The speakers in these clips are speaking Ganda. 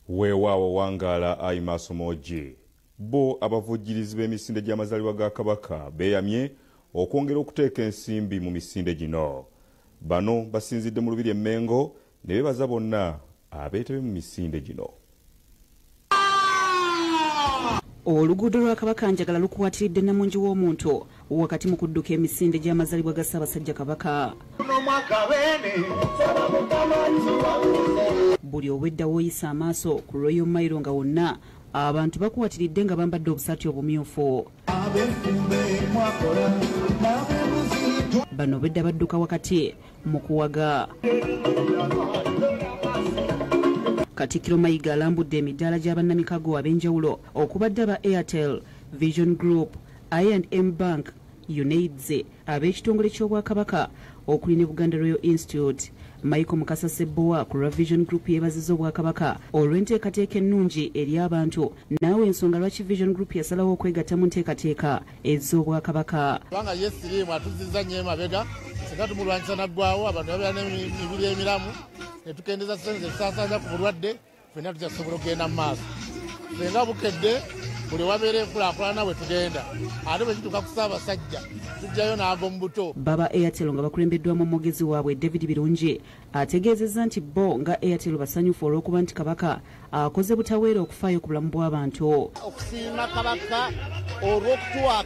Weewaawo wangaala ayi maaso moje. Bo abavujjirizi b'emisinde gy'amazaalibwa ga Kabaka beeyamye okwongera okuteeka ensimbi mu misinde gino. Bano basinzidde mu lubiri Emmengo ne beebaza bonna abeetebe mu misinde gino. Oluguudo lwa Kabaka njagala lukwatiridde Namungi w'omuntu wakati mu kudduka emisinde gy'amazaalibwa ga Ssaabasajja Kabaka. Buli obwedda w'oyisa amaaso ku Royal Mailo nga wonna abantu bakwatiridde nga bambadde obusaati obumyufu. Bano bedda badduka wakati mu kuwaga. Katikkiro Mayiga alambudde emidaala gy'abannamikago ab'enjawulo okubadde aba Airtel, Vision Group, I&M Bank, UNAIDS, ab'ekitongole ky'Obwakabaka okuli ne Buganda Royal Institute. Michael Mukasa Sebowa ku Vision Group yeebazizza Obwakabaka olw'enteekateeka ennungi eri abantu. Naawe ensonga lwaki Vision Group yasalawo okwegatta mu nteekateeka ez'Obwakabaka. Kubanga yesirimu atuzizza nnyo emabega singa tumulwanyisa naggwawo abantu babeera n'emibiri emiramu ne tukendeeza ssente zisaasaanya ku bulwadde ffenna tujasobola okugenda mu maaso. Ffe nga Bukedde buli wabeera enkulaakulana bwe tugenda ate bwe kituuka ku Ssaabasajja tujjayo n'ag'omu buto. Baba Airtel nga bakulembeddwamu omwogezi waabwe David Birungi ategeezezza nti bo nga Airtel basanyufu olw'okuba nti Kabaka akoze butaweera okufaayo ku bulamu bw'abantu. Okusiima Kabaka olw'okutuwa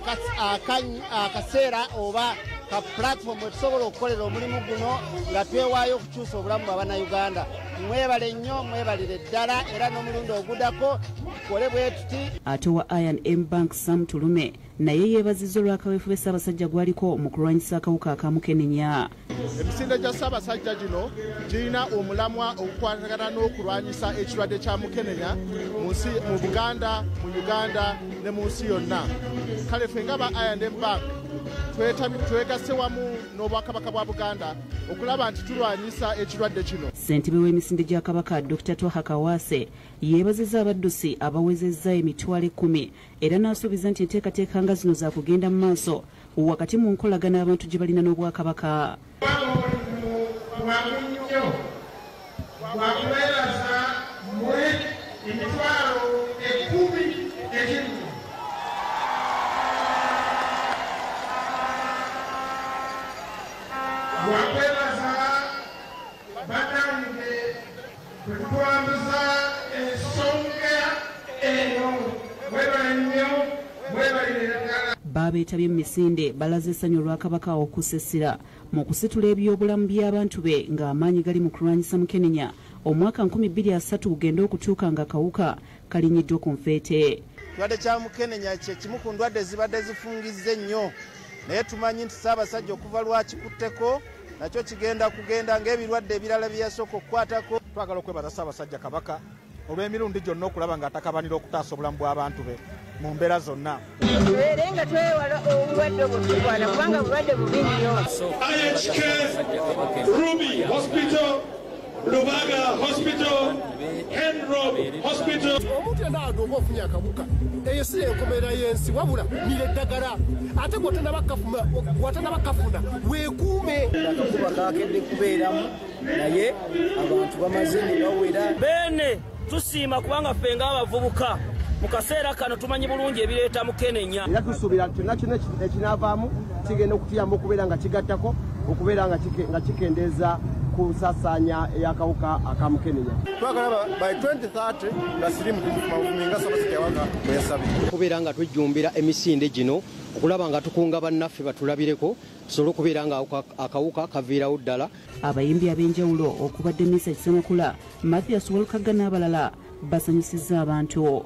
akaseera oba ka platform etusobola okukolera omulimu guno nga twewaayo okukyusa obulamu bw'Abannayuganda. Mwebale nnyo, mwebalire ddala era n'omulundi oguddako tukole bwe tuti. Ate wa I&M Bank Sam Tulume naye yeebazizza olw'akaweefube Ssaabasajja gwaliko mu kulwanyisa akawuka akamukenenya. Emisinde gya Ssaabasajja gino girina omulamwa okukwatagana n'okulwanyisa ekirwadde kya mukenenya mu Buganda, mu Uganda ne mu nsi yonna. Kale ffe nga ba I&M Bank twegasse wamu n'Obwakabaka bwa Buganda okulaba nti tulwanyisa ekirwadde kino. Ssentebe w'emisinde gya Kabaka Dr. Twaha Kawase yeebazizza abaddusi abawezezza emitwalo 10 era n'asuubiza nti enteekateeka nga zino za kugenda mu maaso wakati mu nkolagana abantu gye balina n'Obwakabaka. Babeetabye mu misinde balaze essanyu lwa Kabaka okusesera mu kusitula ebyobulamu by'abantu be ng'amaanyi gali mu kulwanyisa mukenenya omwaka 2003 gugenda okutuuka nga kawuka kalinyiddwa ku nfeete. Ekirwadde kya mukenenya kye kimu ku ndwadde zibadde zifungizze ennyo naye tumanyi nti Ssaabasajja okuva lwakikutteko nakyo kigenda kugenda ng'ebirwadde ebirala bye yasooka okukwatako. Twagala okwebaza Ssaabasajja Kabaka olw'emirundi gyonna okulaba ng'atakabanira okutaasa obulamu bw'abantu be mu mbeera zonna. Era nga twewala obulwadde obutugwana kubanga bulwadde bubi nnyo. IHK, Ruby Hospital, Lubaga Hospital, Henrob Hospital. Omuntu yenna agomba ofunye akawuka eyo si enkomerera y'ensi wabula nira eddagala ate watanabakafuna weekuume. Akakuba kakedde kubeeramu naye abantu bamaze ne bawera. Beene tusiima kubanga ffe ng'abavubuka mu kaseera kano tumanyi bulungi ebireeta mukenenya. Era tusuubira nti nakyo ekinaavaamu kigenda okutuyamba okubeera nga kigattako okubeera nga kikendeeza ku nsaasaanya ey'akawuka akamukenenya. Twagala by 2030 nga sirimu tufuminga Ssaabasajja Kabaka bwe yasabye. Okubeera nga tujjumbira emisinde gino okulaba nga tukunga bannaffe batulabireko tusobole okubeera nga akawuka kaviirawo ddala. Abayimbi ab'enjawulo okubadde Misa Kisemakula, Mathias Walkaga n'abalala basanyusizza abantu.